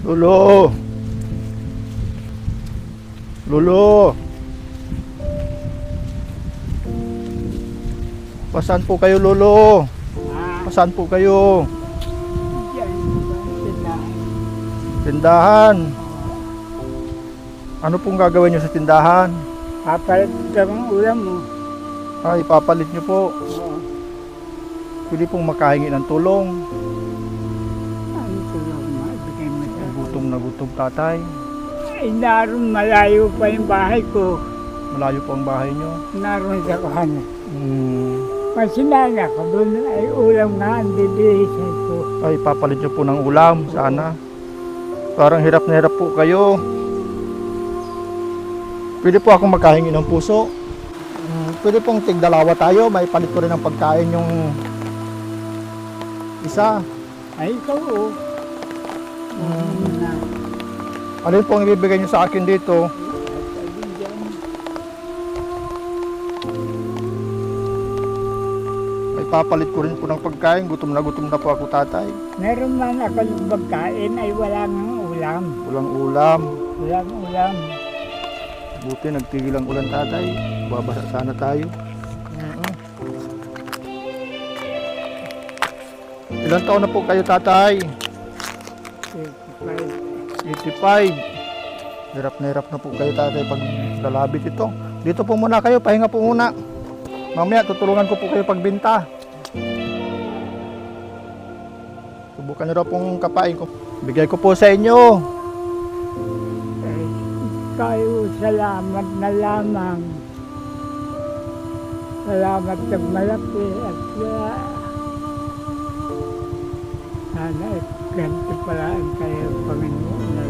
Lolo! Lolo! Pasaan po kayo, Lolo? Pasaan po kayo? Diyan, tindahan. Tindahan. Ano pong gagawin nyo sa tindahan? Papalit ka ng ulam mo. Ay, papalit nyo po. Oo. Pwede pong makahingi ng tulong. Ano tulog mo? Ibigay mo sa Gutom na gutom, tatay. Ay, naroon malayo pa yung bahay ko. Malayo po ang bahay nyo. Naroon sa kuhan. Hmm. Masinala ko doon ay ulam nga ang didihisan ko. Ay, papalit nyo po ng ulam. Sana. Parang hirap na hirap po kayo. Pwede po ako makahingi ng puso. Pwede pong tigdalawa tayo. May palit ko rin ng pagkain yung isa. Ay, ikaw o. Alin pong ibibigay nyo sa akin dito? May papalit ko rin po ng pagkain. Gutom na po ako, tatay. Meron man ako yung pagkain ay wala nang ulam. Walang ulam. Walang ulam. Buti nagtigil ang ulan, tatay. Babasa sana tayo. Ilang taon na po kayo, tatay? 85. Hirap na po kayo, tatay, pag lalabit ito. Dito po muna kayo, pahinga po muna. Mamaya tutulungan ko po kayo pagbenta. Subukan niyo raw pong kapain ko. Bigay ko po sa inyo. Kayo, salamat na lamang. Salamat sa malaki at sana ganito pala ang kayo, Panginoon na